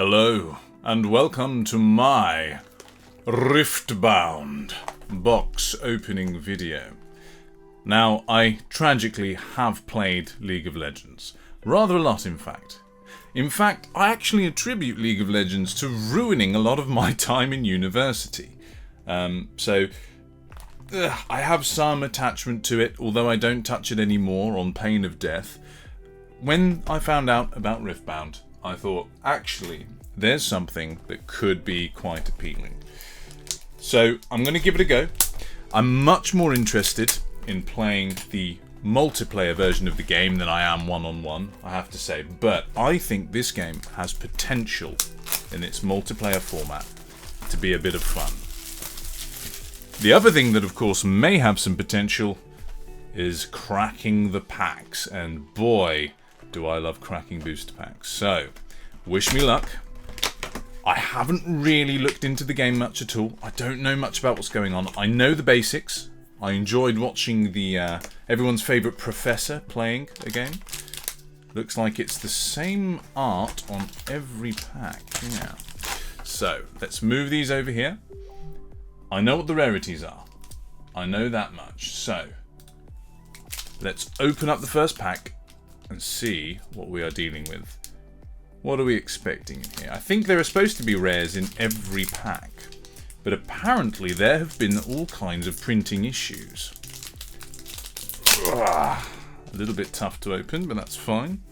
Hello, and welcome to my Riftbound box opening video. Now, I tragically have played League of Legends. Rather a lot, in fact. In fact, I actually attribute League of Legends to ruining a lot of my time in university. I have some attachment to it, although I don't touch it anymore on pain of death. When I found out about Riftbound, I thought, actually, there's something that could be quite appealing. So, I'm going to give it a go. I'm much more interested in playing the multiplayer version of the game than I am one-on-one, I have to say. But I think this game has potential in its multiplayer format to be a bit of fun. The other thing that, of course, may have some potential is cracking the packs. And boy, do I love cracking booster packs. So, wish me luck. I haven't really looked into the game much at all. I don't know much about what's going on. I know the basics. I enjoyed watching the everyone's favourite professor playing a game. Looks like it's the same art on every pack. Yeah. So, let's move these over here. I know what the rarities are. I know that much. So, let's open up the first pack and see what we are dealing with. What are we expecting in here? I think there are supposed to be rares in every pack, but apparently there have been all kinds of printing issues. A little bit tough to open, but that's fine.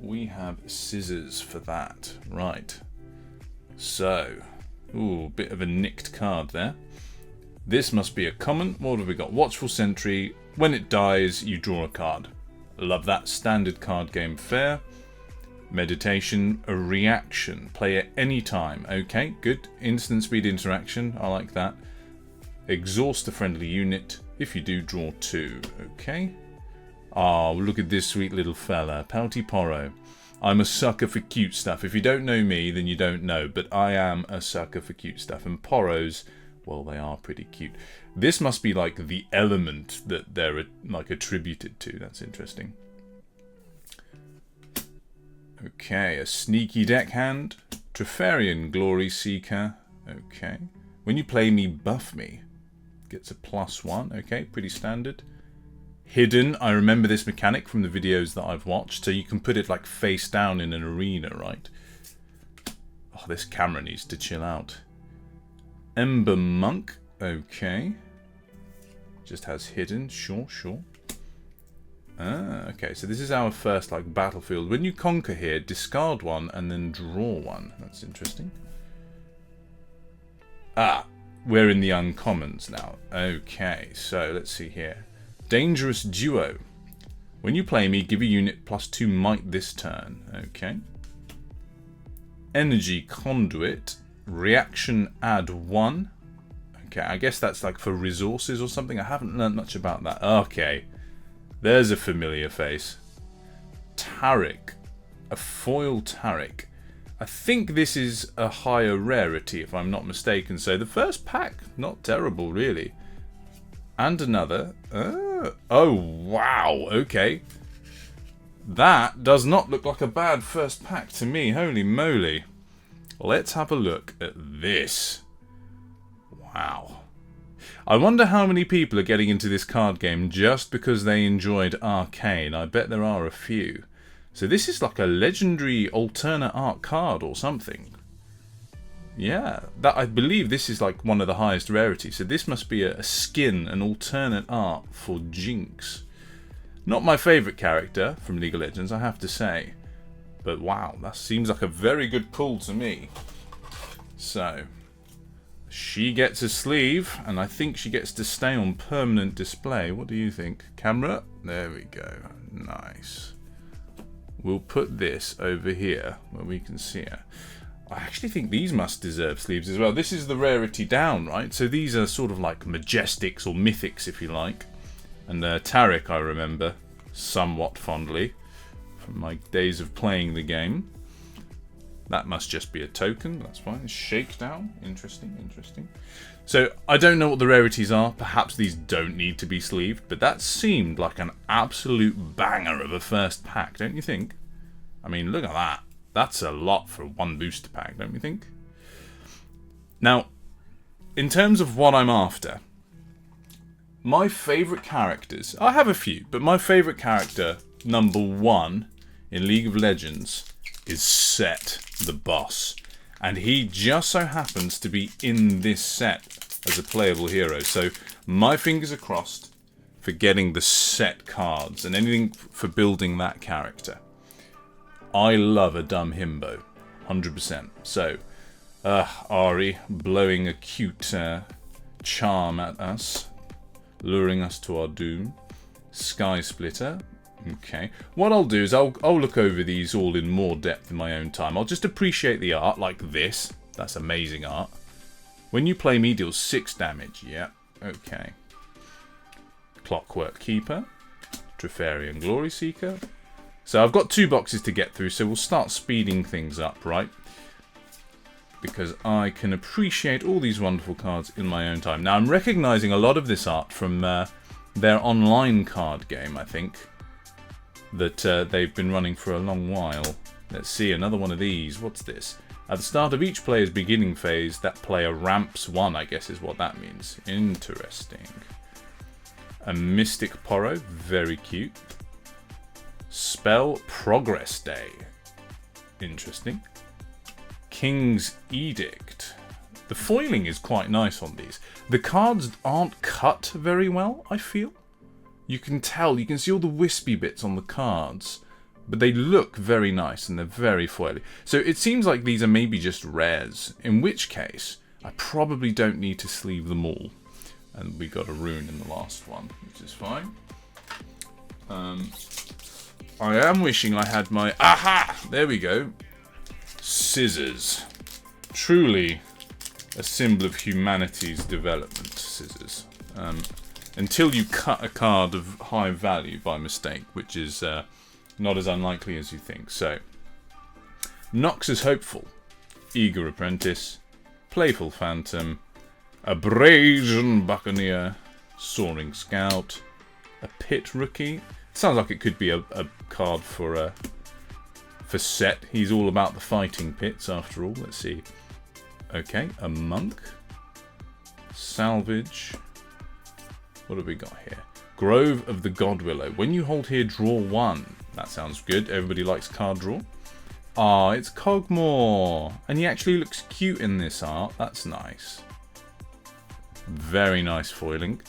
We have scissors for that. Right. So, ooh, bit of a nicked card there. This must be a common. What have we got? Watchful Sentry. When it dies, you draw a card. Love that. Standard card game fare. Meditation, a reaction. Play at any time. Okay, good. Instant speed interaction. I like that. Exhaust a friendly unit. If you do, draw 2. Okay. Oh, look at this sweet little fella. Pouty Porro. I'm a sucker for cute stuff. If you don't know me, then you don't know. But I am a sucker for cute stuff. And Porros, well, they are pretty cute. This must be like the element that they're like attributed to. That's interesting. Okay, a sneaky deckhand. Trifarian Glory Seeker. Okay. When you play me, buff me. Gets a +1. Okay, pretty standard. Hidden. I remember this mechanic from the videos that I've watched. So you can put it like face down in an arena, right? Oh, this camera needs to chill out. Ember Monk. Okay. Just has hidden. Sure. Okay, so this is our first like battlefield. When you conquer here, discard 1 and then draw 1. That's interesting. We're in the uncommons now. Okay, so let's see here. Dangerous Duo. When you play me, give a unit +2 might this turn. Okay. Energy Conduit. Reaction add 1. Okay, I guess that's like for resources or something. I haven't learned much about that. Okay. There's a familiar face. Taric. A foil Taric. I think this is a higher rarity, if I'm not mistaken. So the first pack, not terrible, really. And another. Oh, wow. Okay. That does not look like a bad first pack to me. Holy moly. Let's have a look at this. Wow. I wonder how many people are getting into this card game just because they enjoyed Arcane. I bet there are a few. So this is like a legendary alternate art card or something. Yeah, that I believe this is like one of the highest rarities. So this must be a skin, an alternate art for Jinx. Not my favourite character from League of Legends, I have to say. But wow, that seems like a very good pull to me. So, she gets a sleeve, and I think she gets to stay on permanent display. What do you think? Camera? There we go. Nice. We'll put this over here where we can see her. I actually think these must deserve sleeves as well. This is the rarity down, right? So these are sort of like majestics or mythics, if you like. And Taric, I remember somewhat fondly from my days of playing the game. That must just be a token. That's fine. Shakedown. Interesting. So, I don't know what the rarities are. Perhaps these don't need to be sleeved. But that seemed like an absolute banger of a first pack, don't you think? I mean, look at that. That's a lot for one booster pack, don't you think? Now, in terms of what I'm after, my favourite characters... I have a few, but my favourite character, number 1 in League of Legends, is Set, the boss. And he just so happens to be in this set as a playable hero. So my fingers are crossed for getting the Set cards and anything for building that character. I love a dumb himbo, 100%. So, Ari blowing a cute charm at us, luring us to our doom. Sky Splitter. Okay. What I'll do is I'll look over these all in more depth in my own time. I'll just appreciate the art like this. That's amazing art. When you play me, deals 6 damage. Yeah. Okay. Clockwork Keeper. Trifarian Glory Seeker. So I've got 2 boxes to get through, so we'll start speeding things up, right? Because I can appreciate all these wonderful cards in my own time. Now, I'm recognizing a lot of this art from their online card game, I think, that they've been running for a long while. Let's see, another one of these. What's this? At the start of each player's beginning phase, that player ramps 1, I guess is what that means. Interesting. A Mystic Poro, very cute. Spell Progress Day. Interesting. King's Edict. The foiling is quite nice on these. The cards aren't cut very well, I feel. You can tell, you can see all the wispy bits on the cards, but they look very nice and they're very foily. So it seems like these are maybe just rares, in which case I probably don't need to sleeve them all. And we got a rune in the last one, which is fine. I am wishing I had my... Aha! There we go. Scissors. Truly a symbol of humanity's development, scissors. Until you cut a card of high value by mistake, which is not as unlikely as you think. So, Nox is Hopeful. Eager Apprentice. Playful Phantom. Abrasion Buccaneer. Soaring Scout. A Pit Rookie. Sounds like it could be a card for Set. He's all about the fighting pits after all. Let's see. Okay, a Monk. Salvage. What have we got here? Grove of the Godwillow. When you hold here, draw 1. That sounds good. Everybody likes card draw. Ah, it's Cogmore. And he actually looks cute in this art. That's nice. Very nice foiling.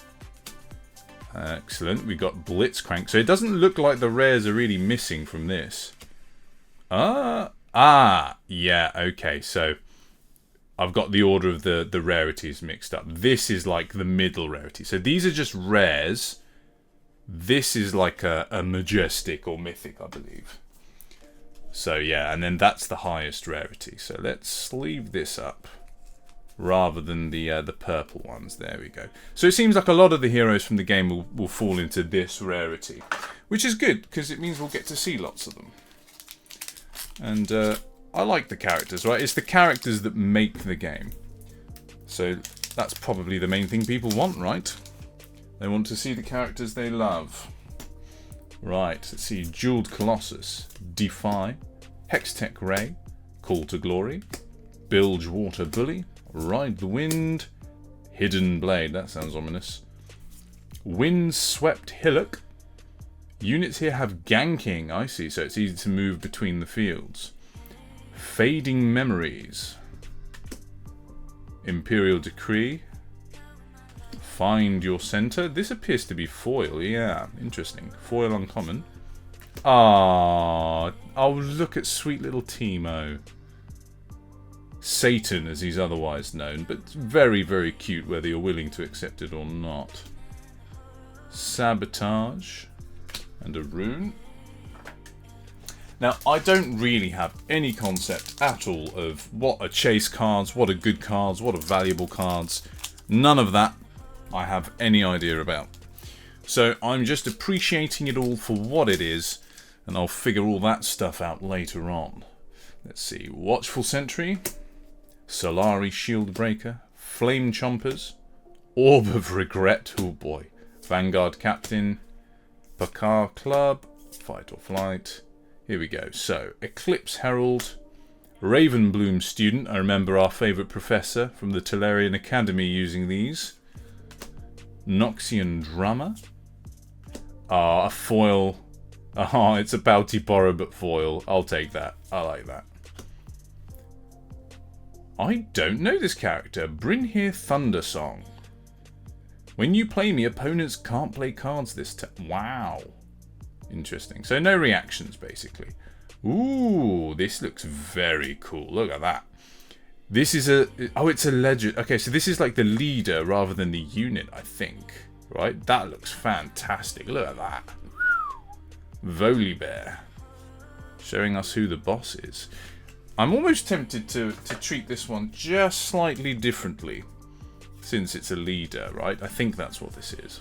Excellent. We got Blitzcrank. So it doesn't look like the rares are really missing from this. Yeah, okay. So I've got the order of the rarities mixed up. This is like the middle rarity. So these are just rares. This is like a majestic or mythic, I believe. So yeah, and then that's the highest rarity. So let's sleeve this up rather than the purple ones. There we go. So it seems like a lot of the heroes from the game will fall into this rarity, which is good because it means we'll get to see lots of them. And I like the characters, right? It's the characters that make the game. So that's probably the main thing people want, right? They want to see the characters they love. Right, let's see. Jeweled Colossus, Defy, Hextech Ray, Call to Glory, Bilgewater Bully, Ride the Wind, Hidden Blade, that sounds ominous. Windswept Hillock. Units here have ganking, I see, so it's easy to move between the fields. Fading Memories. Imperial Decree. Find Your Center. This appears to be foil, yeah, interesting. Foil uncommon. Ah, oh, look at sweet little Teemo. Satan, as he's otherwise known, but very, very cute whether you're willing to accept it or not. Sabotage. And a rune. Now, I don't really have any concept at all of what are chase cards, what are good cards, what are valuable cards. None of that I have any idea about. So I'm just appreciating it all for what it is, and I'll figure all that stuff out later on. Let's see. Watchful Sentry, Solari Shieldbreaker, Flame Chompers, Orb of Regret, oh boy, Vanguard Captain, Bakar Club, Fight or Flight, Here we go. So, Eclipse Herald, Ravenbloom student. I remember our favourite professor from the Tolarian Academy using these. Noxian Drummer. A foil. It's a Bounty Borrow but foil. I'll take that. I like that. I don't know this character. Brynhir Thundersong. When you play me, opponents can't play cards this turn. Wow. Interesting. So no reactions, basically. Ooh, this looks very cool. Look at that. This is a... Oh, it's a legend. Okay, so this is like the leader rather than the unit, I think. Right? That looks fantastic. Look at that. Volibear. Showing us who the boss is. I'm almost tempted to treat this one just slightly differently. Since it's a leader, right? I think that's what this is.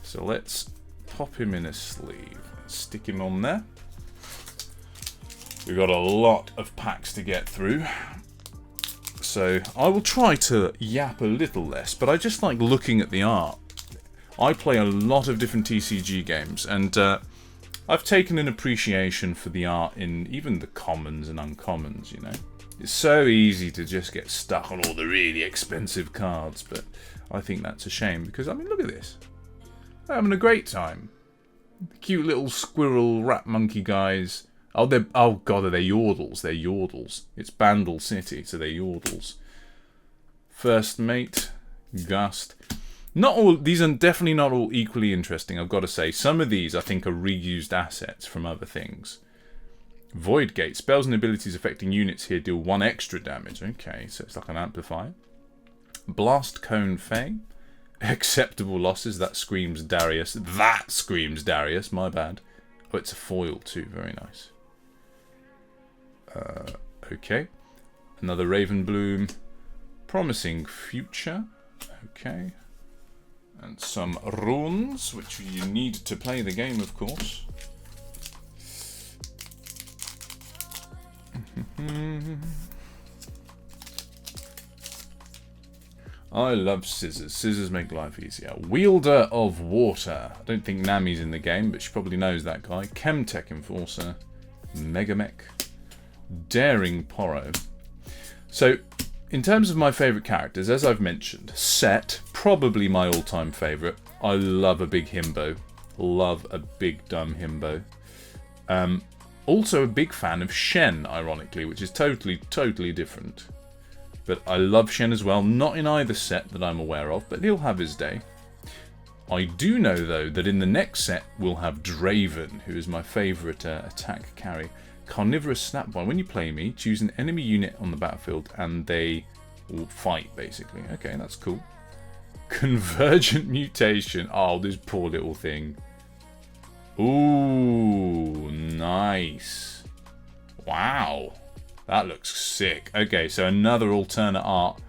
So let's pop him in a sleeve. Stick him on there. We've got a lot of packs to get through. So I will try to yap a little less, but I just like looking at the art. I play a lot of different TCG games, and I've taken an appreciation for the art in even the commons and uncommons, you know. It's so easy to just get stuck on all the really expensive cards, but I think that's a shame because, I mean, look at this. They're having a great time. The cute little squirrel rat monkey guys. Oh, God, are they Yordles? They're Yordles. It's Bandle City, so they're Yordles. First Mate, Gust. Not all. These are definitely not all equally interesting, I've got to say. Some of these, I think, are reused assets from other things. Void Gate. Spells and abilities affecting units here deal 1 extra damage. Okay, so it's like an amplifier. Blast Cone Fae. Acceptable losses. That screams Darius. That screams Darius. My bad. Oh, it's a foil too. Very nice. Okay. Another Ravenbloom. Promising Future. Okay. And some runes, which you need to play the game, of course. I love scissors. Scissors make life easier. Wielder of Water. I don't think Nami's in the game, but she probably knows that guy. Chemtech Enforcer. Megamech. Daring Poro. So, in terms of my favourite characters, as I've mentioned, Set, probably my all-time favourite. I love a big himbo. Love a big dumb himbo. Also a big fan of Shen, ironically, which is totally different. But I love Shen as well, not in either set that I'm aware of, but he'll have his day. I do know, though, that in the next set we'll have Draven, who is my favourite attack carry. Carnivorous Snapvine. When you play me, choose an enemy unit on the battlefield and they will fight, basically. Okay, that's cool. Convergent Mutation. Oh, this poor little thing. Ooh, nice. Wow. That looks sick. Okay, so another alternate art.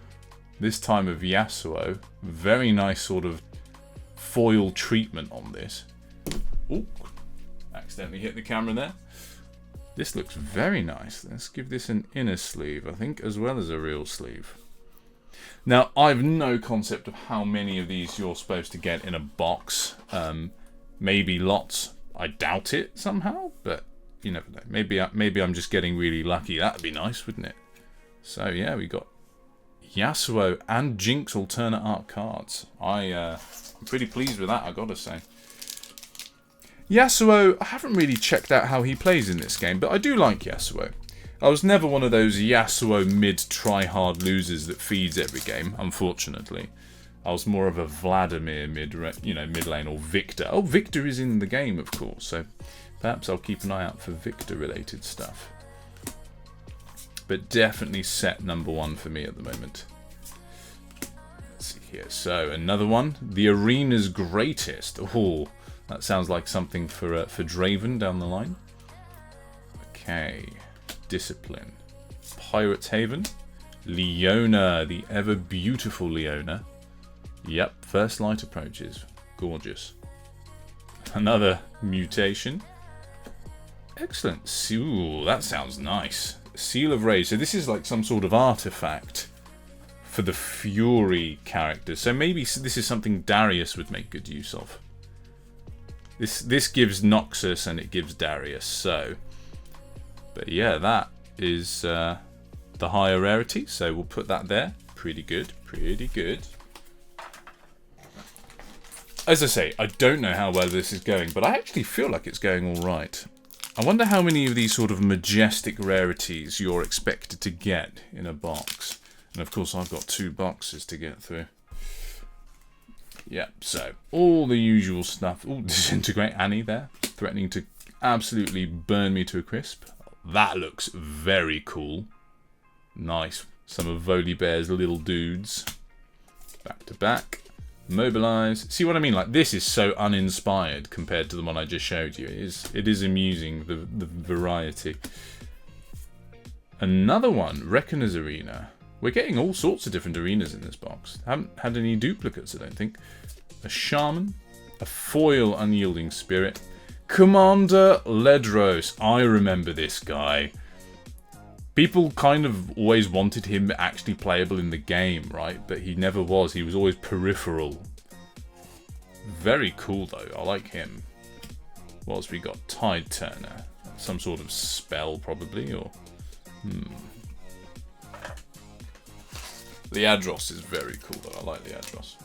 This time of Yasuo. Very nice sort of foil treatment on this. Ooh, accidentally hit the camera there. This looks very nice. Let's give this an inner sleeve, I think, as well as a real sleeve. Now, I've no concept of how many of these you're supposed to get in a box. Maybe lots. I doubt it somehow, but you never know. Maybe I'm just getting really lucky. That'd be nice, wouldn't it? So yeah, we got Yasuo and Jinx alternate art cards. I'm pretty pleased with that, I gotta say. Yasuo, I haven't really checked out how he plays in this game, but I do like Yasuo. I was never one of those Yasuo mid-try-hard losers that feeds every game, unfortunately. I was more of a Vladimir mid lane, or Victor. Oh, Victor is in the game, of course, so perhaps I'll keep an eye out for Victor-related stuff. But definitely set number 1 for me at the moment. Let's see here. So, another one. The Arena's Greatest. Oh, that sounds like something for Draven down the line. Okay. Discipline. Pirate's Haven. Leona, the ever beautiful Leona. Yep, first light approaches. Gorgeous. Another mutation. Excellent. Ooh, that sounds nice. Seal of Rage. So this is like some sort of artifact for the Fury characters. So maybe this is something Darius would make good use of. This gives Noxus and it gives Darius. So, but yeah, that is the higher rarity. So we'll put that there. Pretty good. Pretty good. As I say, I don't know how well this is going, but I actually feel like it's going all right. I wonder how many of these sort of majestic rarities you're expected to get in a box. And of course, I've got 2 boxes to get through. Yeah, so all the usual stuff. Oh, Disintegrate Annie there, threatening to absolutely burn me to a crisp. That looks very cool. Nice. Some of Volibear's little dudes. Back to back. Mobilize. See what I mean? Like, this is so uninspired compared to the one I just showed you. It is amusing, the variety. Another one, Reckoner's Arena. We're getting all sorts of different arenas in this box. Haven't had any duplicates, I don't think. A Shaman. A Foil Unyielding Spirit. Commander Ledros. I remember this guy. People kind of always wanted him actually playable in the game, right? But he never was. He was always peripheral. Very cool, though. I like him. What else we got? Tide Turner. Some sort of spell, probably, or... Leadros is very cool, though. I like Leadros.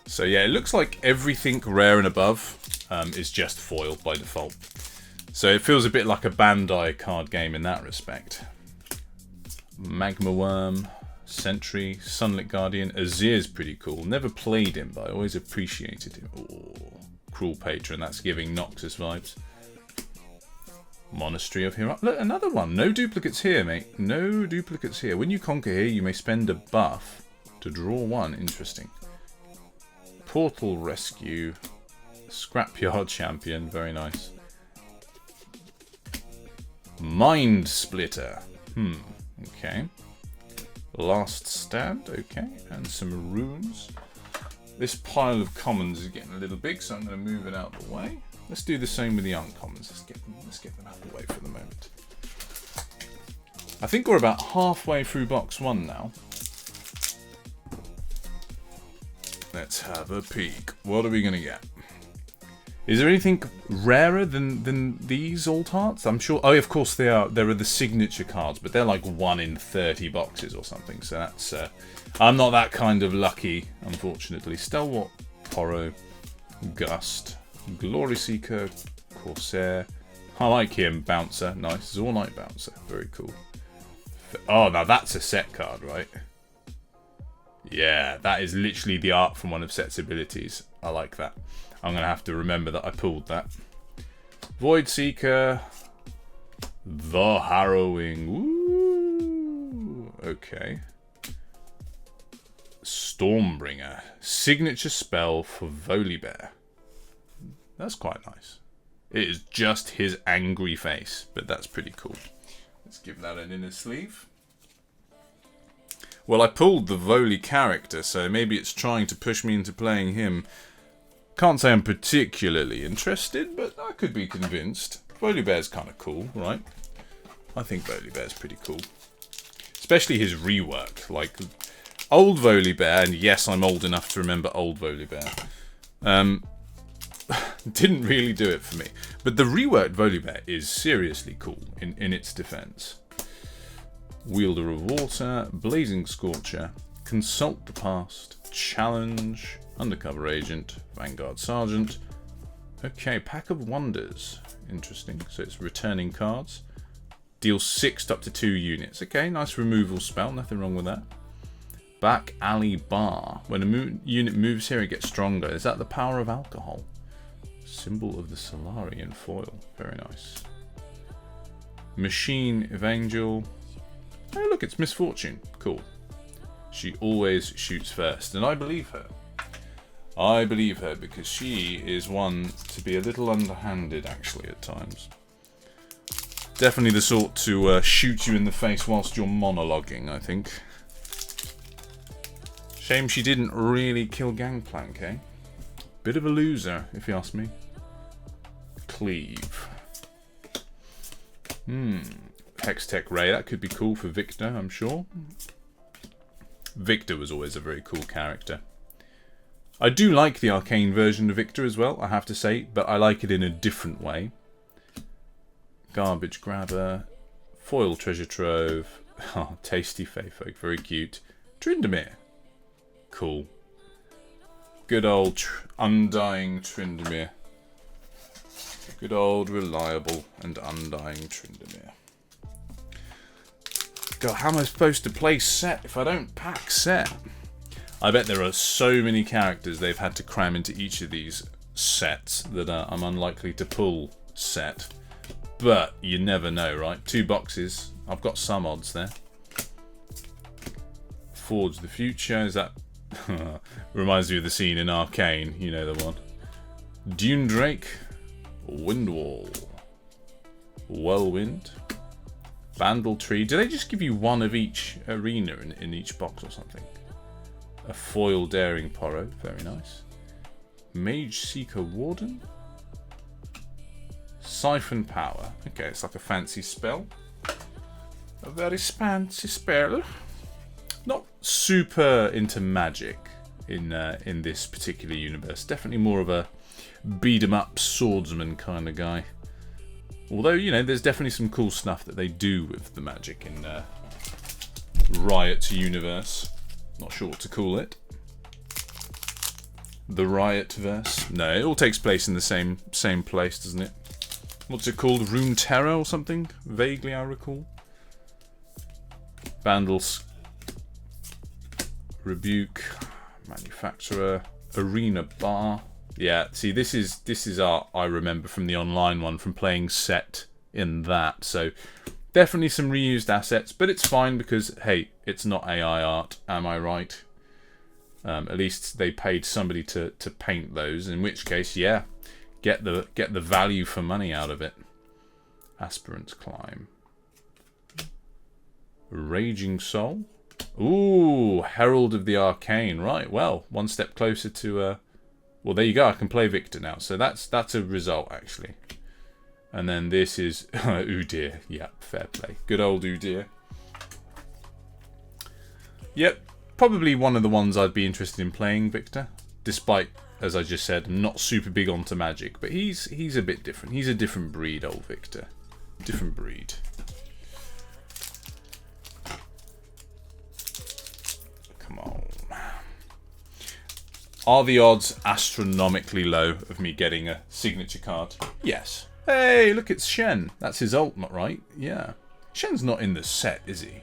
So, yeah, it looks like everything rare and above is just foil by default. So it feels a bit like a Bandai card game in that respect. Magma Worm, Sentry, Sunlit Guardian. Azir's pretty cool. Never played him, but I always appreciated him. Oh, Cruel Patron, that's giving Noxus vibes. Monastery of Hero. Look, another one. No duplicates here, mate. No duplicates here. When you conquer here, you may spend a buff to draw 1. Interesting. Portal Rescue. Scrapyard Champion. Very nice. Mind Splitter. Okay. Last Stand. Okay. And some runes. This pile of commons is getting a little big, so I'm going to move it out the way. Let's do the same with the uncommons. Let's get them out of the way for the moment. I think we're about halfway through box 1 now. Let's have a peek. What are we going to get? Is there anything rarer than these alt arts? I'm sure. Oh, of course they are. There are the signature cards, but they're like 1 in 30 boxes or something. So that's. I'm not that kind of lucky, unfortunately. Stalwart, Poro, Gust, Glory Seeker, Corsair. I like him. Bouncer, nice. Zornite Bouncer, very cool. Oh, now that's a set card, right? Yeah, that is literally the art from one of Set's abilities. I like that. I'm going to have to remember that I pulled that. Void Seeker. The Harrowing. Woo! Okay. Stormbringer. Signature spell for Volibear. That's quite nice. It is just his angry face, but that's pretty cool. Let's give that an inner sleeve. Well, I pulled the Voli character, so maybe it's trying to push me into playing him. Can't say I'm particularly interested, but I could be convinced. Volibear's kind of cool, right? I think Volibear's pretty cool. Especially his rework. Like, old Volibear, and yes, I'm old enough to remember old Volibear. Didn't really do it for me. But the reworked Volibear is seriously cool, in its defense. Wielder of Water, Blazing Scorcher, Consult the Past, Challenge, Undercover Agent, Vanguard Sergeant. Okay, Pack of Wonders. Interesting. So it's returning cards. Deals 6 up to 2 units. Okay, nice removal spell. Nothing wrong with that. Back Alley Bar. When a unit moves here, it gets stronger. Is that the power of alcohol? Symbol of the Solarian foil. Very nice. Machine Evangel. Oh, look, it's Misfortune. Cool. She always shoots first, and I believe her. I believe her because she is one to be a little underhanded, actually, at times. Definitely the sort to shoot you in the face whilst you're monologuing, I think. Shame she didn't really kill Gangplank, eh? Bit of a loser, if you ask me. Cleave. Hextech Ray, that could be cool for Victor, I'm sure. Victor was always a very cool character. I do like the arcane version of Victor as well, I have to say, but I like it in a different way. Garbage grabber, foil treasure trove, oh, tasty Feyfolk, very cute. Tryndamere, cool. Good old undying Tryndamere. Good old reliable and undying Tryndamere. God, how am I supposed to play set if I don't pack set? I bet there are so many characters they've had to cram into each of these sets that I'm unlikely to pull set. But you never know, right? 2 boxes. I've got some odds there. Forge the Future. Is that... reminds me of the scene in Arcane. You know the one. Dune Drake. Windwall. Whirlwind. Bandle Tree. Do they just give you one of each arena in each box or something? A foil Daring Porro, very nice. Mage Seeker Warden. Siphon Power. Okay, it's like a fancy spell. A very fancy spell. Not super into magic in this particular universe. Definitely more of a beat 'em up swordsman kind of guy. Although, you know, there's definitely some cool stuff that they do with the magic in Riot's universe. Not sure what to call it. The Riot-verse? No, it all takes place in the same place, doesn't it? What's it called? Rune Terror or something? Vaguely, I recall. Bandles. Rebuke. Manufacturer. Arena Bar. Yeah, see, this is art I remember from the online one, from playing set in that. So, definitely some reused assets, but it's fine because, hey, it's not AI art, am I right? At least they paid somebody to paint those, in which case, yeah, get the value for money out of it. Aspirant's Climb. Raging Soul. Ooh, Herald of the Arcane. Right, well, one step closer to... well, there you go, I can play Victor now, so that's a result, actually. And then this is Udyr. Yep, fair play. Good old Udyr. Yep, probably one of the ones I'd be interested in playing, Victor. Despite, as I just said, not super big onto magic. But he's a bit different. He's a different breed, old Victor. Different breed. Come on. Are the odds astronomically low of me getting a signature card? Yes. Hey, look, it's Shen. That's his ultimate, right? Yeah. Shen's not in the set, is he?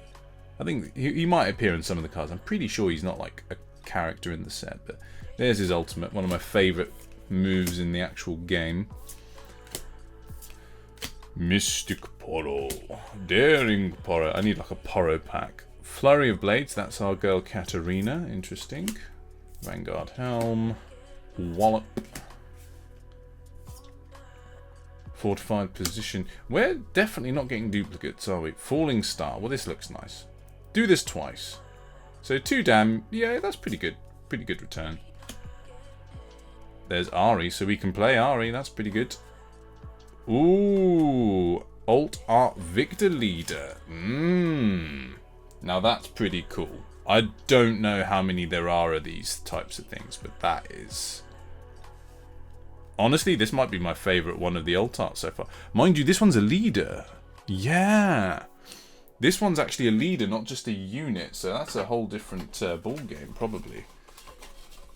I think he might appear in some of the cards. I'm pretty sure he's not like a character in the set, but there's his ultimate. One of my favourite moves in the actual game. Mystic Porro. Daring Porro. I need like a Porro pack. Flurry of Blades. That's our girl Katarina. Interesting. Vanguard Helm. Wallop. Fortified Position. We're definitely not getting duplicates, are we? Falling Star. Well, this looks nice. Do this twice. So 2 dam. Yeah, that's pretty good. Pretty good return. There's Ari, so we can play Ari. That's pretty good. Ooh. Alt Art Victor Leader. Now that's pretty cool. I don't know how many there are of these types of things, but that is... Honestly, this might be my favourite one of the alt art so far. Mind you, this one's a leader. Yeah. This one's actually a leader, not just a unit, so that's a whole different ball game, probably.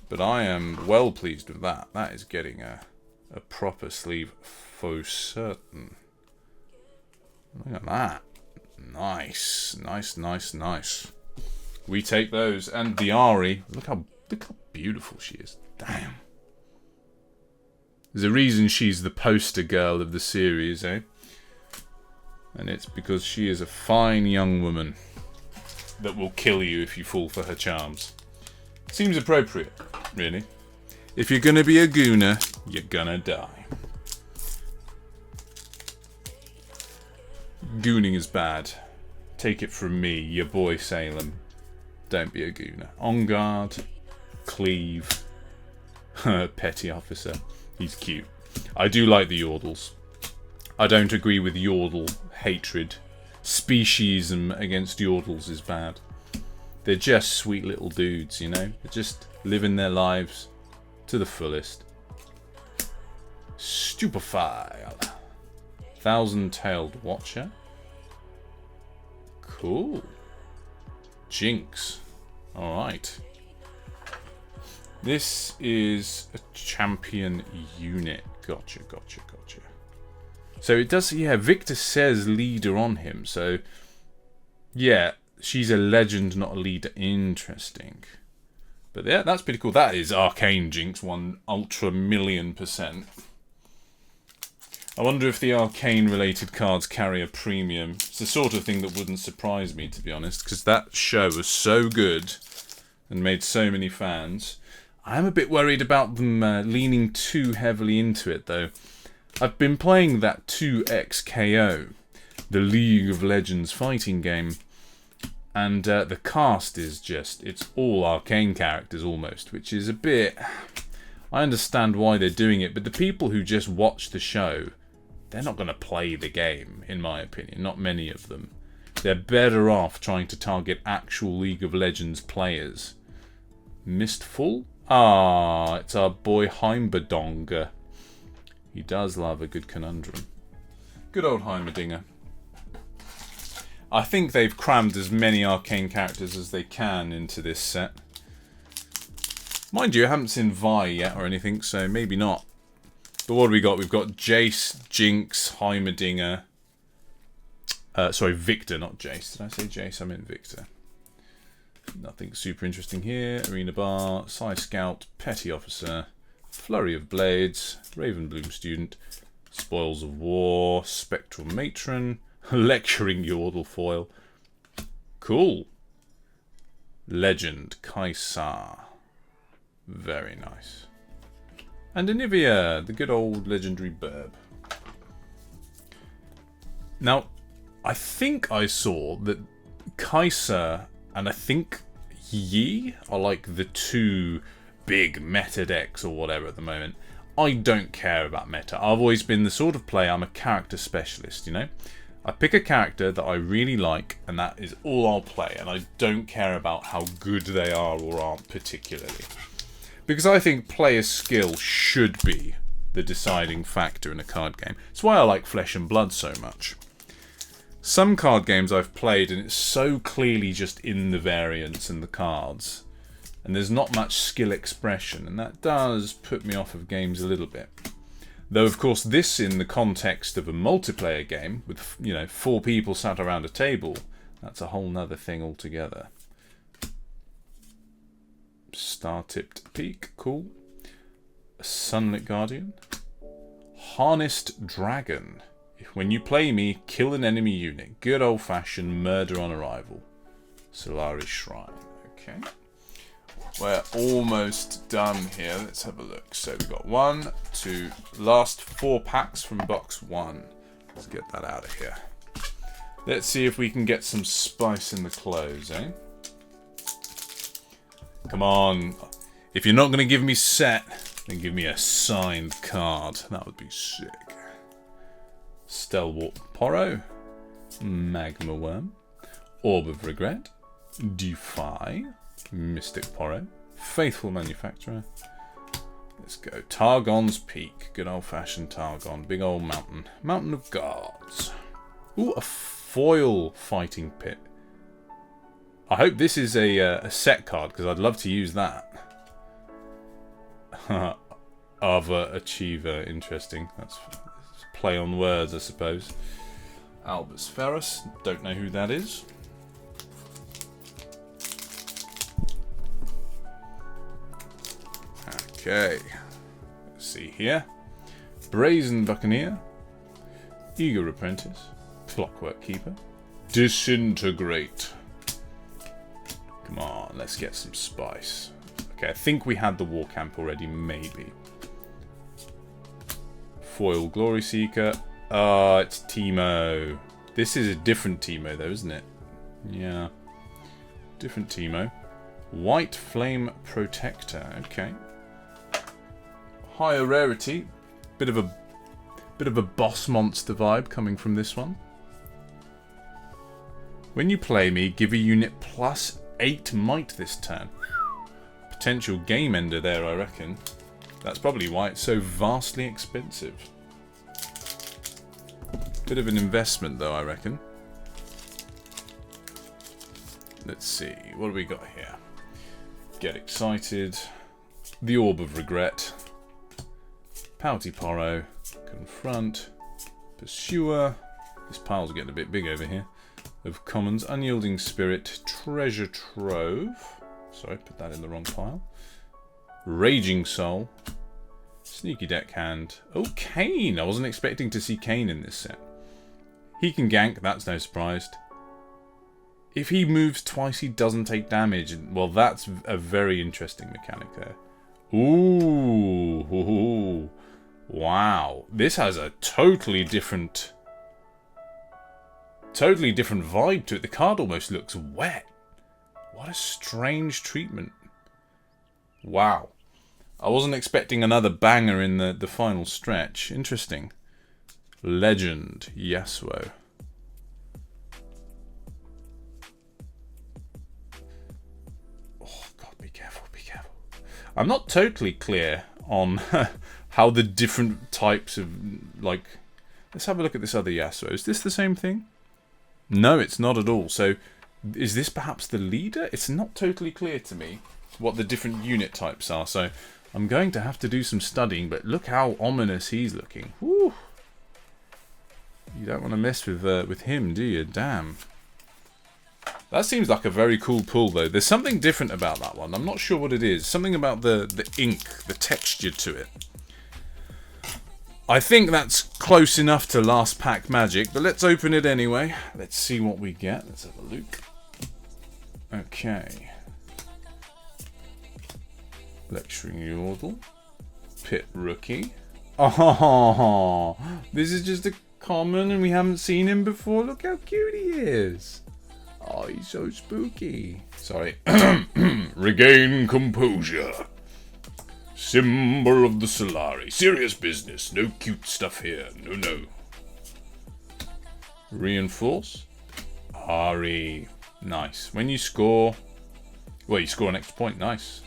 But I am well pleased with that. That is getting a proper sleeve for certain. Look at that. Nice. Nice, nice, nice. We take those. And the Ari, look how beautiful she is. Damn. There's a reason she's the poster girl of the series, eh? And it's because she is a fine young woman that will kill you if you fall for her charms. Seems appropriate, really. If you're gonna be a gooner, you're gonna die. Gooning is bad. Take it from me, your boy Salem. Don't be a gooner. On guard. Cleave. Petty officer. He's cute. I do like the Yordles. I don't agree with Yordle hatred. Speciesism against Yordles is bad. They're just sweet little dudes, you know? They're just living their lives. to the fullest. Stupefile. Thousand-tailed Watcher. Cool. Jinx. Alright. This is a champion unit. Gotcha. So it does, yeah, Victor says leader on him. So, yeah, she's a legend, not a leader. Interesting. But yeah, that's pretty cool. That is Arcane Jinx, 1 ultra million%. I wonder if the Arcane-related cards carry a premium. It's the sort of thing that wouldn't surprise me, to be honest, because that show was so good and made so many fans. I'm a bit worried about them leaning too heavily into it, though. I've been playing that 2XKO, the League of Legends fighting game, and the cast is just, it's all Arcane characters almost, which is a bit... I understand why they're doing it, but the people who just watch the show, they're not going to play the game, in my opinion. Not many of them. They're better off trying to target actual League of Legends players. Mistful? Ah, it's our boy Heimberdonga. He does love a good conundrum. Good old Heimerdinger. I think they've crammed as many Arcane characters as they can into this set. Mind you, I haven't seen Vi yet or anything, so maybe not. But what have we got? We've got Jace, Jinx, Heimerdinger. Sorry, Victor, not Jace. Did I say Jace? I meant Victor. Nothing super interesting here. Arena Bar, Psy Scout, Petty Officer, Flurry of Blades, Ravenbloom Student, Spoils of War, Spectral Matron, Lecturing Yordle Foil. Cool. Legend, Kaisar. Very nice. And Anivia, the good old legendary burb. Now, I think I saw that Kaisar and I think Yi are like the two big meta decks or whatever at the moment. I don't care about meta. I've always been the sort of player, I'm a character specialist, you know? I pick a character that I really like and that is all I'll play, and I don't care about how good they are or aren't particularly. Because I think player skill should be the deciding factor in a card game. It's why I like Flesh and Blood so much. Some card games I've played and it's so clearly just in the variants and the cards, and there's not much skill expression, and that does put me off of games a little bit. Though of course this, in the context of a multiplayer game with, you know, 4 people sat around a table, that's a whole nother thing altogether. Star-tipped Peak, cool. A Sunlit Guardian. Harnessed Dragon. When you play me, kill an enemy unit. Good old-fashioned murder on arrival. Solaris Shrine. Okay. We're almost done here. Let's have a look. So we've got 1, 2, last 4 packs from box 1. Let's get that out of here. Let's see if we can get some spice in the close, eh? Come on. If you're not going to give me set, then give me a signed card. That would be sick. Stalwart Porro, Magma Worm, Orb of Regret, Defy, Mystic Porro, Faithful Manufacturer. Let's go. Targon's Peak, good old-fashioned Targon, big old mountain. Mountain of Gods. Ooh, a foil Fighting Pit. I hope this is a set card, because I'd love to use that. Ava Achiever, interesting. That's play on words, I suppose. Albus Ferrus, don't know who that is. Okay, let's see here. Brazen Buccaneer, Eager Apprentice, Clockwork Keeper, Disintegrate. Come on, let's get some spice. Okay, I think we had the War Camp already, maybe. Foil Glory Seeker. It's Teemo. This is a different Teemo though, isn't it? Yeah. Different Teemo. White Flame Protector. Okay. Higher rarity. Bit of a boss monster vibe coming from this one. When you play me, give a unit +8 might this turn. Potential game ender there, I reckon. That's probably why it's so vastly expensive. Bit of an investment though, I reckon. Let's see, what do we got here? Get excited. The Orb of Regret. Pouty Porro. Confront. Pursuer. This pile's getting a bit big over here. Of commons. Unyielding Spirit. Treasure Trove. Sorry, put that in the wrong pile. Raging Soul. Sneaky Deckhand. Oh, Kane! I wasn't expecting to see Kane in this set. He can gank, that's no surprise. If he moves twice, he doesn't take damage. Well, that's a very interesting mechanic there. Ooh. Ooh. Wow. This has a totally different vibe to it. The card almost looks wet. What a strange treatment. Wow. I wasn't expecting another banger in the final stretch. Interesting. Legend. Yasuo. I'm not totally clear on how the different types of, like... Let's have a look at this other Yasuo. Is this the same thing? No, it's not at all. So, is this perhaps the leader? It's not totally clear to me what the different unit types are. So, I'm going to have to do some studying. But look how ominous he's looking. Woo! You don't want to mess with him, do you? Damn. That seems like a very cool pull, though. There's something different about that one. I'm not sure what it is. Something about the ink, the texture to it. I think that's close enough to last pack magic, but let's open it anyway. Let's see what we get. Let's have a look. Okay. Lecturing Yordle. Pit Rookie. Oh, this is just a common and we haven't seen him before. Look how cute he is. Oh, he's so spooky. Sorry. Regain composure. Symbol of the Solari. Serious business. No cute stuff here. No, no. Reinforce. Ari. Nice. When you score... Well, you score an extra point. Nice.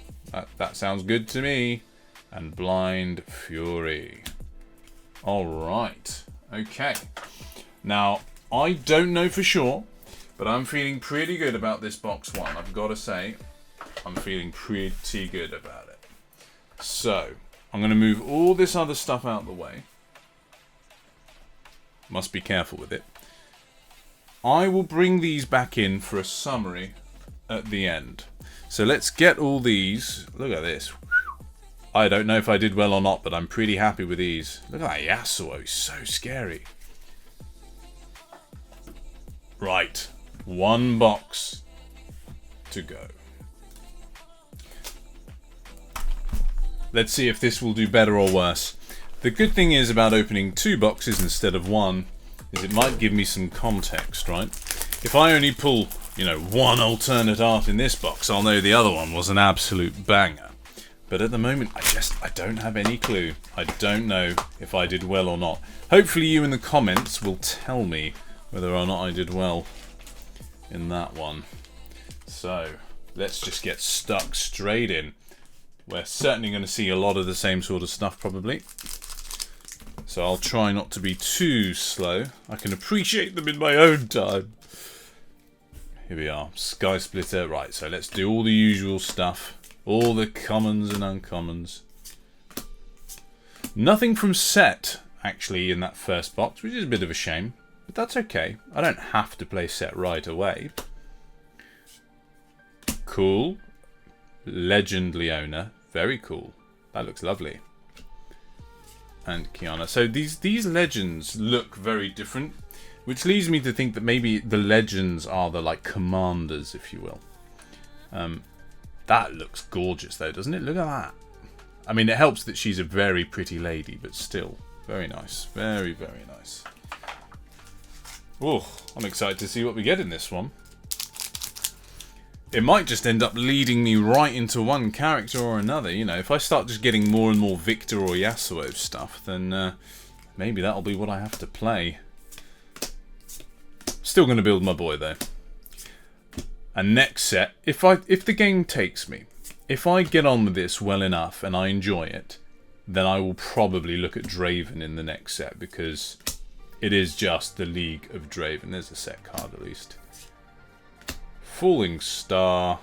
That sounds good to me. And Blind Fury. Alright. Okay. Now, I don't know for sure, but I'm feeling pretty good about this box one. I've got to say, I'm feeling pretty good about it. So, I'm going to move all this other stuff out of the way. Must be careful with it. I will bring these back in for a summary at the end. So let's get all these. Look at this. I don't know if I did well or not, but I'm pretty happy with these. Look at that Yasuo. He's so scary. Right. One box to go. Let's see if this will do better or worse. The good thing is about opening 2 boxes instead of 1 is it might give me some context, right? If I only pull, you know, 1 alternate art in this box, I'll know the other one was an absolute banger. But at the moment, I don't have any clue. I don't know if I did well or not. Hopefully you in the comments will tell me whether or not I did well in that one. So, let's just get stuck straight in. We're certainly going to see a lot of the same sort of stuff, probably. So I'll try not to be too slow. I can appreciate them in my own time. Here we are. Sky Splitter. Right, so let's do all the usual stuff. All the commons and uncommons. Nothing from set, actually, in that first box, which is a bit of a shame. But that's okay. I don't have to play set right away. Cool. Legend Leona. Very cool. That looks lovely. And Kiana. So these legends look very different, which leads me to think that maybe the legends are the like commanders, if you will. That looks gorgeous though, doesn't it? Look at that. I mean, it helps that she's a very pretty lady, but still, very nice. Very, very nice. Oh, I'm excited to see what we get in this one. It might just end up leading me right into one character or another. You know, if I start just getting more and more Victor or Yasuo stuff, then maybe that'll be what I have to play. Still going to build my boy though. And next set, if the game takes me, if I get on with this well enough and I enjoy it, then I will probably look at Draven in the next set, because it is just the League of Draven. There's a set card at least. Falling Star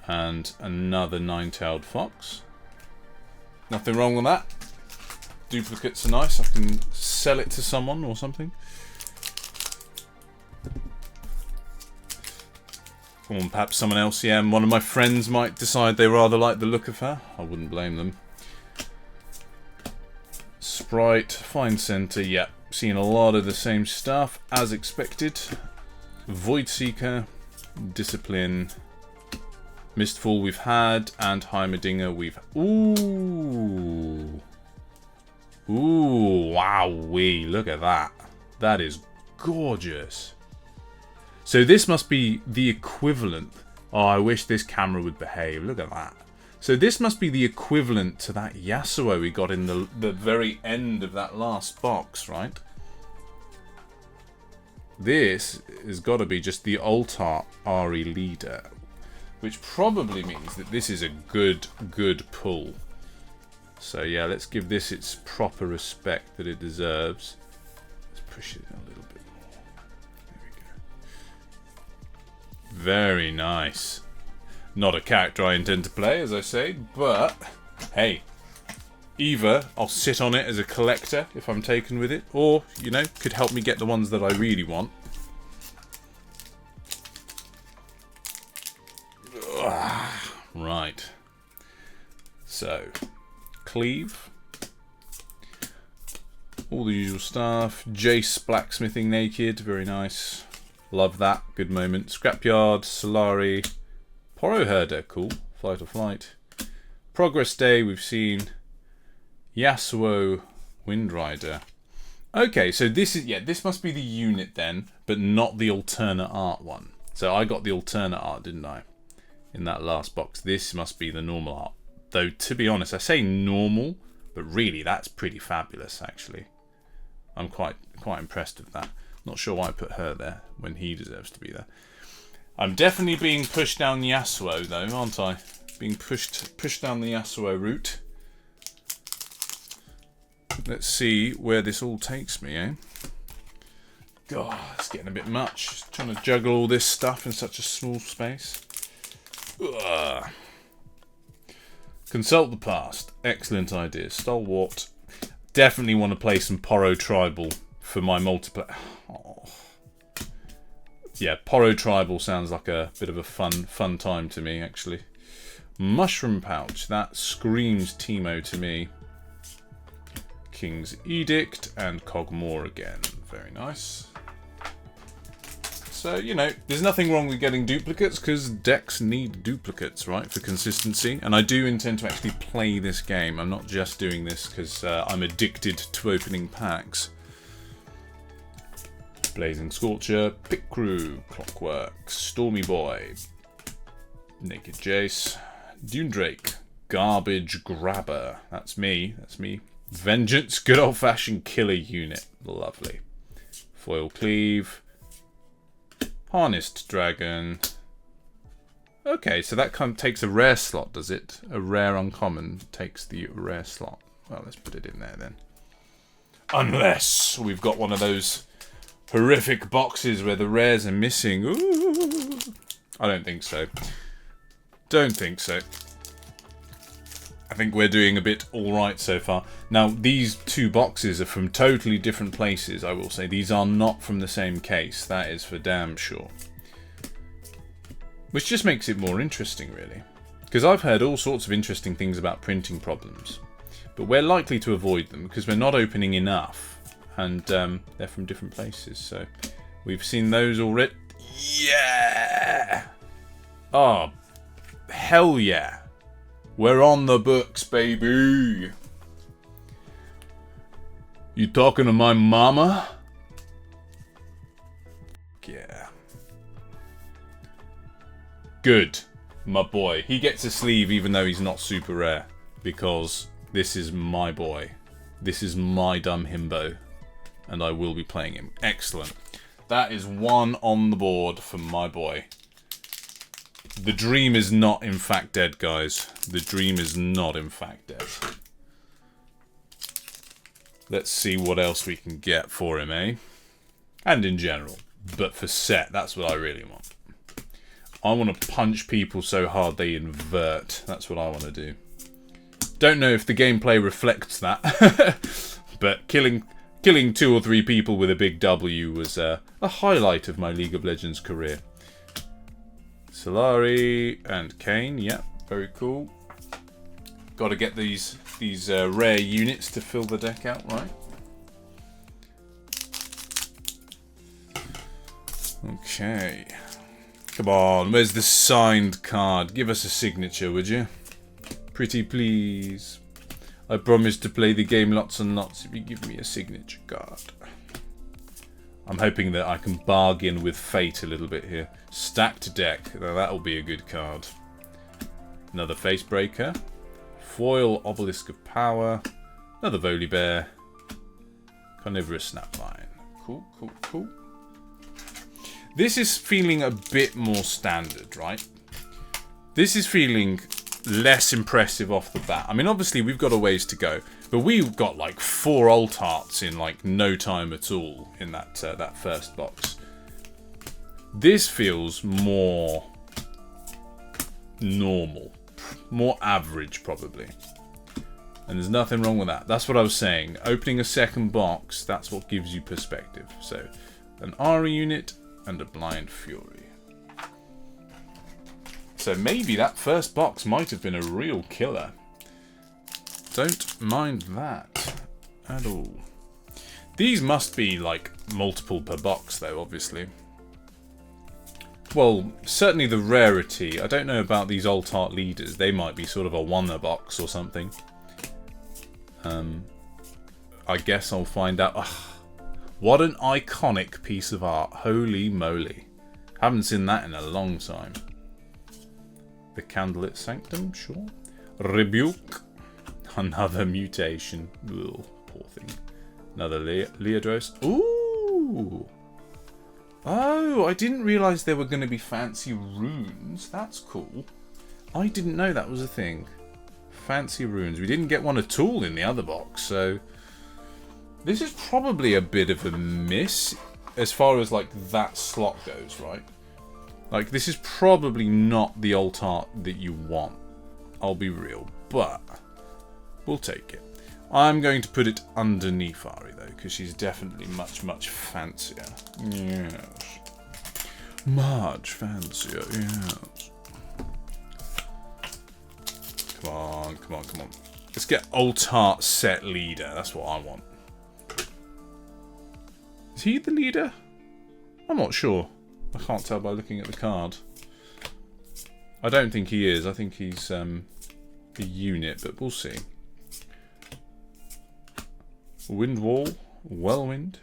and another Nine-Tailed Fox. Nothing wrong with that. Duplicates are nice. I can sell it to someone or something. Or perhaps someone else, yeah. One of my friends might decide they rather like the look of her. I wouldn't blame them. Sprite, Fine Center, yeah. Seeing a lot of the same stuff, as expected. Void Seeker, Discipline, Mistfall we've had, and Heimerdinger we've... Ooh! Ooh, wowee, look at that. That is gorgeous. So this must be the equivalent. Oh, I wish this camera would behave. Look at that. So this must be the equivalent to that Yasuo we got in the very end of that last box, right? This has got to be just the Altar Ari leader, which probably means that this is a good pull. So yeah, let's give this its proper respect that it deserves. Let's push it a little bit more. There we go. Very nice. Not a character I intend to play, as I say, but hey, either I'll sit on it as a collector if I'm taken with it, or, you know, could help me get the ones that I really want. Right. So, Cleave. All the usual stuff. Jace blacksmithing naked, very nice. Love that, good moment. Scrapyard, Solari. Poro Herder, cool. Flight or Flight. Progress Day, we've seen. Yasuo, Windrider. Okay, so this is, yeah, this must be the unit then, but not the alternate art one. So I got the alternate art, didn't I? In that last box. This must be the normal art. Though, to be honest, I say normal, but really that's pretty fabulous, actually. I'm quite impressed with that. Not sure why I put her there when he deserves to be there. I'm definitely being pushed down Yasuo, though, aren't I? Being pushed down the Yasuo route. Let's see where this all takes me, eh? God, it's getting a bit much. Trying to juggle all this stuff in such a small space. Ugh. Consult the past. Excellent idea. Stalwart. Definitely want to play some Poro Tribal for my multiplayer. Oh. Yeah, Poro Tribal sounds like a bit of a fun time to me, actually. Mushroom Pouch. That screams Teemo to me. King's Edict and Cogmore again. Very nice. So, you know, there's nothing wrong with getting duplicates, because decks need duplicates, right, for consistency. And I do intend to actually play this game. I'm not just doing this because I'm addicted to opening packs. Blazing Scorcher, Pit Crew, Clockwork, Stormy Boy, Naked Jace, Dune Drake, Garbage Grabber. That's me. Vengeance, good old-fashioned killer unit. Lovely. Foil Cleave. Harnessed Dragon. Okay, so that kind of takes a rare slot, does it? A rare uncommon takes the rare slot. Well, let's put it in there then. Unless we've got one of those horrific boxes where the rares are missing. Ooh. I don't think so. Don't think so. I think we're doing a bit alright so far. Now, these two boxes are from totally different places, I will say. These are not from the same case. That is for damn sure. Which just makes it more interesting, really. Because I've heard all sorts of interesting things about printing problems. But we're likely to avoid them because we're not opening enough. And they're from different places. So we've seen those already. Yeah! Oh, hell yeah. We're on the books, baby. You talking to my mama? Yeah. Good. My boy. He gets a sleeve even though he's not super rare. Because this is my boy. This is my dumb himbo. And I will be playing him. Excellent. That is one on the board for my boy. The dream is not in fact dead, guys. The dream is not in fact dead. Let's see what else we can get for him, eh? And in general. But for set, that's what I really want. I want to punch people so hard they invert. That's what I want to do. Don't know if the gameplay reflects that. But killing 2 or 3 people with a big W was a highlight of my League of Legends career. Solari and Kane, yeah, very cool. Got to get these rare units to fill the deck out, right? Okay. Come on, where's the signed card? Give us a signature, would you? Pretty please. I promise to play the game lots and lots if you give me a signature card. I'm hoping that I can bargain with fate a little bit here. Stacked deck. Now that'll be a good card. Another face breaker. Foil Obelisk of Power. Another Volibear. Carnivorous Snapvine. Cool, cool, cool. This is feeling a bit more standard, right? This is feeling less impressive off the bat. I mean, obviously, we've got a ways to go. But we've got like 4 alt arts in like no time at all in that first box. This feels more normal. More average, probably. And there's nothing wrong with that. That's what I was saying. Opening a second box, that's what gives you perspective. So, an Ari unit and a Blind Fury. So maybe that first box might have been a real killer. Don't mind that at all. These must be like multiple per box though, obviously. Well, certainly the rarity. I don't know about these alt art leaders. They might be sort of a 1 a box or something. I guess I'll find out. Ugh, what an iconic piece of art. Holy moly. Haven't seen that in a long time. The Candlelit Sanctum, sure. Rebuke. Another mutation. Ugh, poor thing. Another Leodros. Ooh! Oh, I didn't realise there were going to be fancy runes. That's cool. I didn't know that was a thing. Fancy runes. We didn't get one at all in the other box, so... This is probably a bit of a miss as far as, like, that slot goes, right? Like, this is probably not the alt art that you want. I'll be real, but we'll take it. I'm going to put it underneath Ari, though, because she's definitely much, much fancier. Yes. Much fancier, yes. Come on, come on, come on. Let's get alt art set leader. That's what I want. Is he the leader? I'm not sure. I can't tell by looking at the card. I don't think he is. I think he's a unit, but we'll see. Wind Wall, Whirlwind,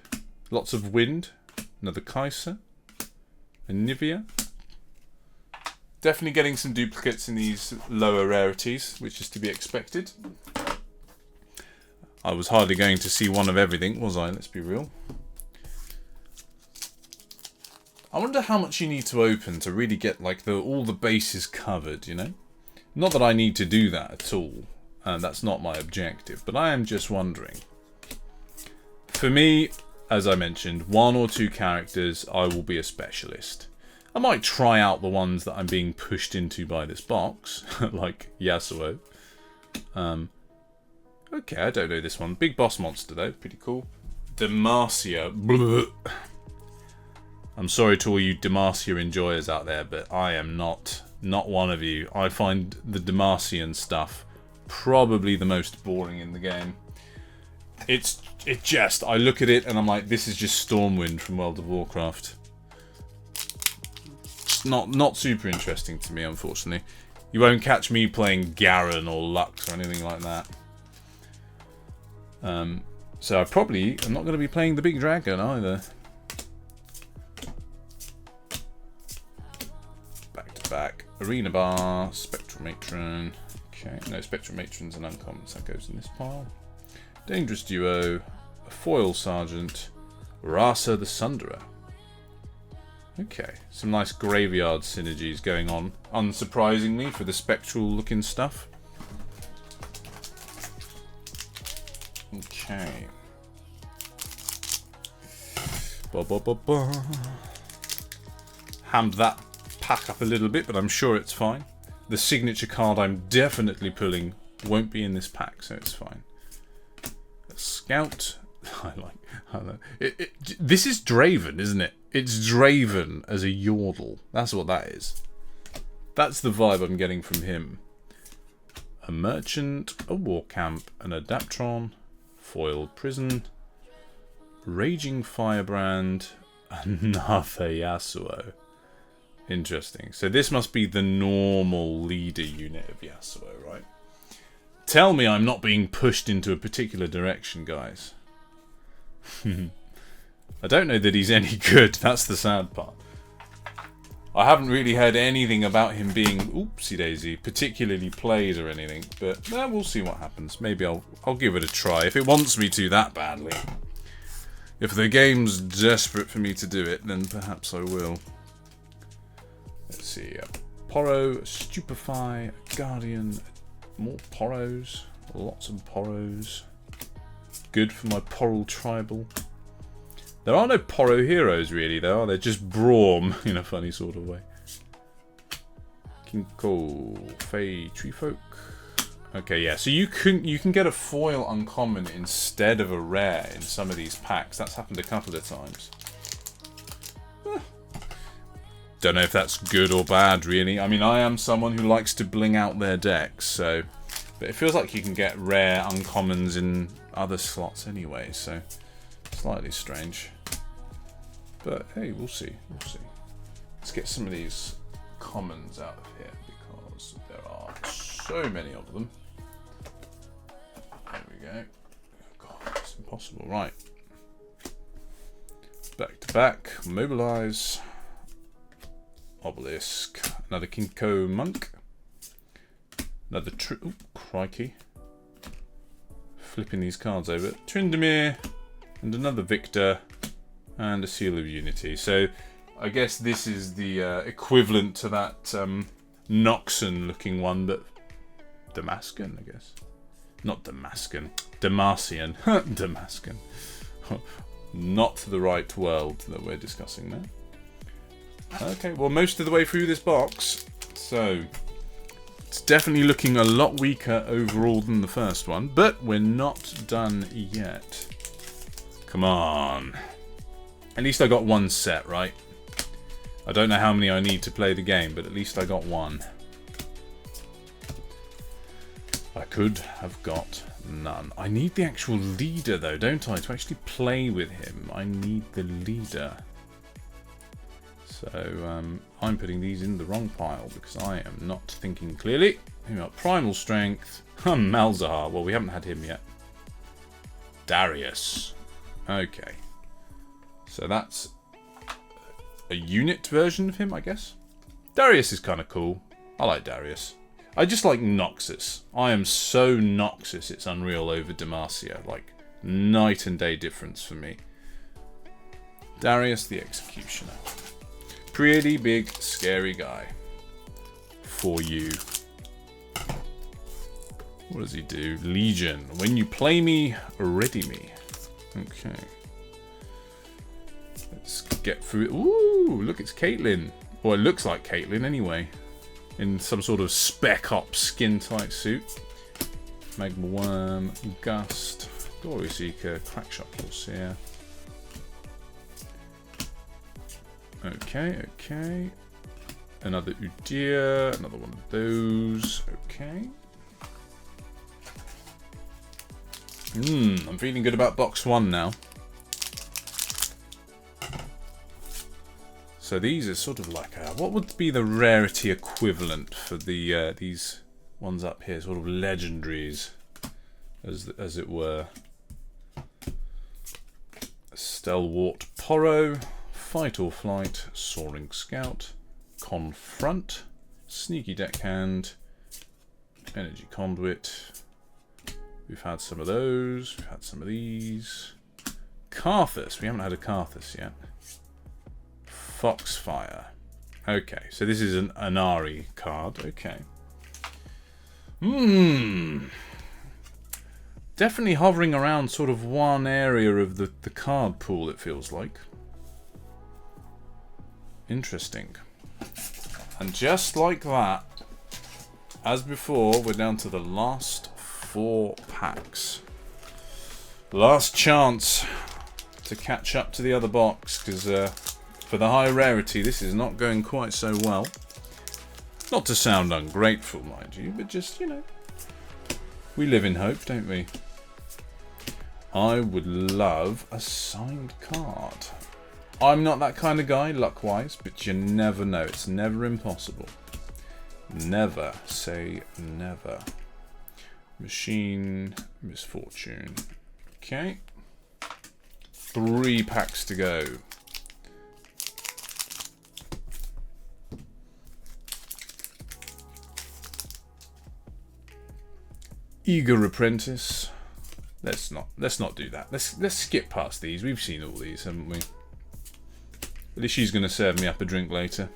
lots of wind, another Kaiser, a Nivea. Definitely getting some duplicates in these lower rarities, which is to be expected. I was hardly going to see one of everything, was I? Let's be real. I wonder how much you need to open to really get like all the bases covered, you know? Not that I need to do that at all. That's not my objective, but I am just wondering. For me, as I mentioned, 1 or 2 characters, I will be a specialist. I might try out the ones that I'm being pushed into by this box, like Yasuo. Okay, I don't know this one. Big boss monster, though. Pretty cool. Demacia. Bleh. I'm sorry to all you Demacia enjoyers out there, but I am not one of you. I find the Demacian stuff probably the most boring in the game. I look at it and I'm like, this is just Stormwind from World of Warcraft. It's not super interesting to me, unfortunately. You won't catch me playing Garen or Lux or anything like that. So I probably am not going to be playing the Big Dragon either. Back to back. Arena Bar, Spectral Matron. Okay, no, Spectral Matron's an uncommon, so that goes in this pile. Dangerous Duo, a Foil Sergeant, Rasa the Sunderer. Okay, some nice graveyard synergies going on, unsurprisingly, for the spectral looking stuff. Okay, Ba, ba, ba, ba. Hammed that pack up a little bit, but I'm sure it's fine. The signature card I'm definitely pulling won't be in this pack, so it's fine. A Scout. I like this is Draven, isn't it? It's Draven as a Yordle. That's what that is. That's the vibe I'm getting from him. A Merchant, a War Camp, an Adaptron, Foiled Prison, Raging Firebrand, another Yasuo. Interesting. So this must be the normal leader unit of Yasuo, right? Tell me I'm not being pushed into a particular direction, guys. I don't know that he's any good. That's the sad part. I haven't really heard anything about him being, oopsie daisy, particularly played or anything. But we'll see what happens. Maybe I'll give it a try if it wants me to that badly. If the game's desperate for me to do it, then perhaps I will. Let's see. Poro, Stupefy, Guardian, more Poros. Lots of Poros. Good for my Poral Tribal. There are no Poro heroes really, though, are there? Just Braum in a funny sort of way. Kinko, Fey, Treefolk. Okay, yeah. So you can get a foil uncommon instead of a rare in some of these packs. That's happened a couple of times. Don't know if that's good or bad, really. I mean, I am someone who likes to bling out their decks, so... But it feels like you can get rare uncommons in other slots anyway, so... Slightly strange. But, hey, we'll see. We'll see. Let's get some of these commons out of here, because there are so many of them. There we go. God, it's impossible. Right. Back to back. Mobilize. Obelisk, another Kinko Monk, another oh, crikey, flipping these cards over, Tryndamere, and another Victor, and a Seal of Unity. So I guess this is the equivalent to that Noxon looking one, but Damascus, I guess. Not Damascus, Demacian. Damascus. Not the right world that we're discussing there. Okay, well, most of the way through this box, so it's definitely looking a lot weaker overall than the first one, but we're not done yet. Come on. At least I got one set, right? I don't know how many I need to play the game, but at least I got one. I could have got none. I need the actual leader, though, don't I? To actually play with him, I need the leader. So, I'm putting these in the wrong pile because I am not thinking clearly. We've got Primal Strength. Malzahar. Well, we haven't had him yet. Darius. Okay. So that's a unit version of him, I guess. Darius is kind of cool. I like Darius. I just like Noxus. I am so Noxus, it's unreal over Demacia. Like, night and day difference for me. Darius the Executioner. Pretty big, scary guy. For you. What does he do? Legion. When you play me, ready me. Okay. Let's get through it. Ooh, look, it's Caitlyn. Or it looks like Caitlyn anyway. In some sort of Spec Ops skin-tight suit. Magma Worm, Gust, Glory Seeker, Crackshot Corsair. Okay, okay. Another Udyr, another one of those. Okay. I'm feeling good about box one now. So these are sort of like what would be the rarity equivalent for the these ones up here, sort of legendaries, as it were. Stalwart Poro, Fight or Flight, Soaring Scout, Confront, Sneaky Deckhand, Energy Conduit. We've had some of those. We've had some of these. Karthus. We haven't had a Karthus yet. Foxfire. Okay, so this is an Anari card. Okay. Definitely hovering around sort of one area of the card pool, it feels like. Interesting. And just like that, as before, we're down to the last 4 packs. Last chance to catch up to the other box, because for the high rarity, this is not going quite so well. Not to sound ungrateful, mind you, but just, you know, we live in hope, don't we? I would love a signed card. I'm not that kind of guy, luck-wise, but you never know. It's never impossible. Never say never. Machine, misfortune. Okay. 3 packs to go. Eager Apprentice. Let's not do that. Let's skip past these. We've seen all these, haven't we? At least she's going to serve me up a drink later.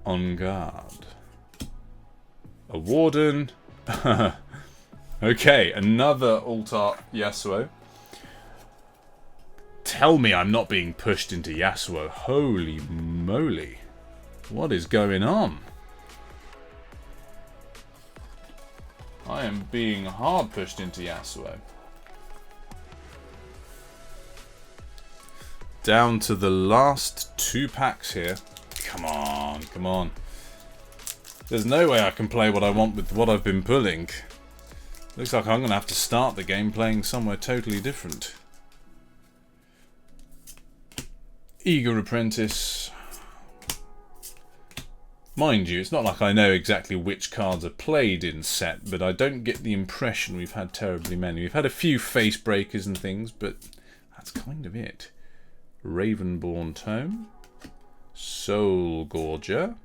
On guard. A Warden. Okay, another Alt-Art Yasuo. Tell me I'm not being pushed into Yasuo. Holy moly. What is going on? I am being hard pushed into Yasuo. Down to the last 2 packs here. Come on, come on. There's no way I can play what I want with what I've been pulling. Looks like I'm going to have to start the game playing somewhere totally different. Eager Apprentice. Mind you, it's not like I know exactly which cards are played in set, but I don't get the impression we've had terribly many. We've had a few face breakers and things, but that's kind of it. Ravenborn Tome. Soul Gorger.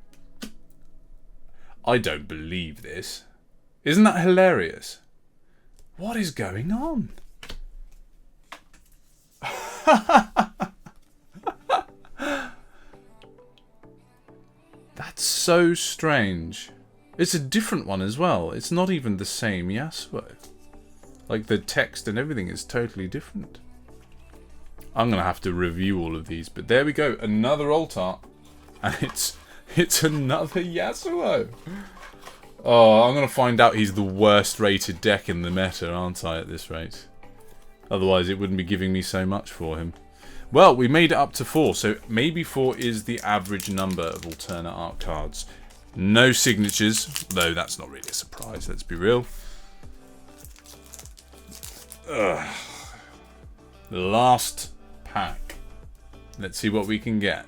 I don't believe this. Isn't that hilarious? What is going on? That's so strange. It's a different one as well. It's not even the same Yasuo. Like the text and everything is totally different. I'm going to have to review all of these. But there we go. Another Alt-Art. And it's another Yasuo. Oh, I'm going to find out he's the worst rated deck in the meta, aren't I, at this rate? Otherwise, it wouldn't be giving me so much for him. Well, we made it up to 4, so maybe 4 is the average number of alternate art cards. No signatures, though that's not really a surprise, let's be real. Ugh. Last pack. Let's see what we can get.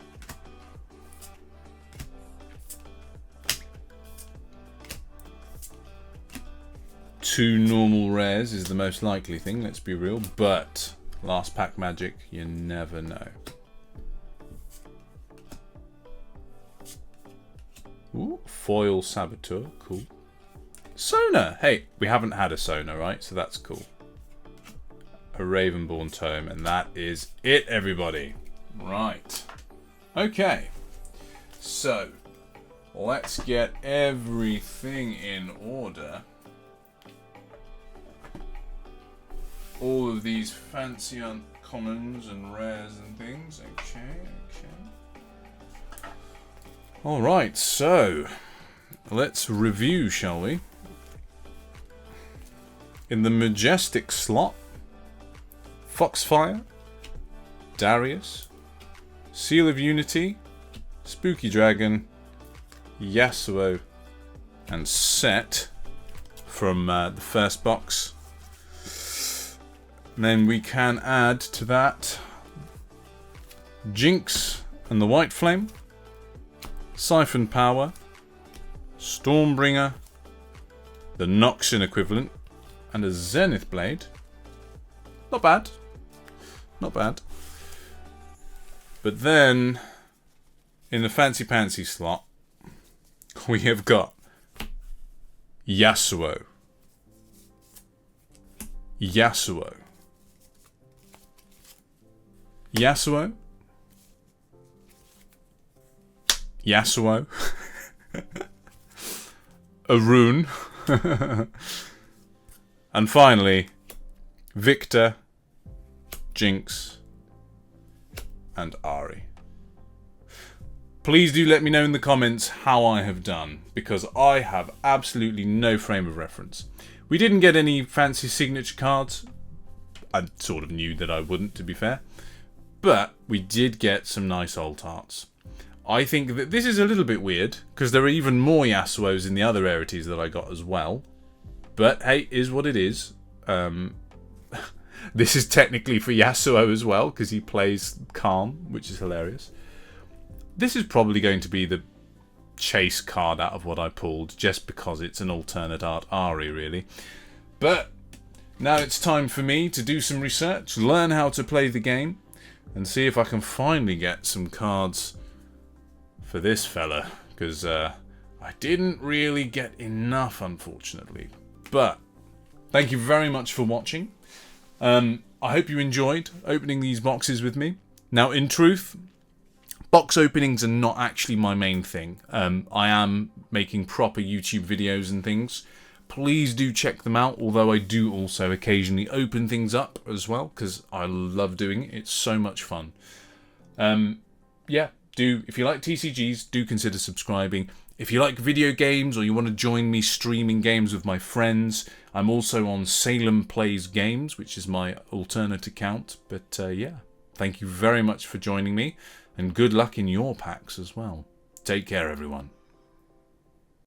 Two normal rares is the most likely thing, let's be real, but last pack magic, you never know. Ooh, foil saboteur, cool. Sona! Hey, we haven't had a Sona, right? So that's cool. A Ravenborn Tome, and that is it, everybody. Right. Okay. So, let's get everything in order. All of these fancy uncommons and rares and things. Okay, okay. Alright, so let's review, shall we? In the Majestic slot, Foxfire, Darius, Seal of Unity, Spooky Dragon, Yasuo, and Set from the first box. And then we can add to that Jinx and the White Flame, Siphon Power, Stormbringer, the Noxian equivalent, and a Zenith Blade. Not bad. Not bad. But then, in the Fancy Pantsy slot, we have got Yasuo. Yasuo. Yasuo. Yasuo. A rune. And finally, Victor, Jinx, and Ari. Please do let me know in the comments how I have done, because I have absolutely no frame of reference. We didn't get any fancy signature cards. I sort of knew that I wouldn't, to be fair. But we did get some nice alt arts. I think that this is a little bit weird, because there are even more Yasuos in the other rarities that I got as well. But hey, is what it is. This is technically for Yasuo as well, because he plays Calm, which is hilarious. This is probably going to be the chase card out of what I pulled, just because it's an alternate art Ari, really. But now it's time for me to do some research, learn how to play the game, and see if I can finally get some cards for this fella, because I didn't really get enough, unfortunately. But thank you very much for watching. I hope you enjoyed opening these boxes with me. Now, in truth, box openings are not actually my main thing. I am making proper YouTube videos and things. Please do check them out, although I do also occasionally open things up as well, because I love doing it. It's so much fun. Yeah, if you like TCGs, do consider subscribing. If you like video games or you want to join me streaming games with my friends, I'm also on Salem Plays Games, which is my alternate account. But yeah, thank you very much for joining me, and good luck in your packs as well. Take care, everyone.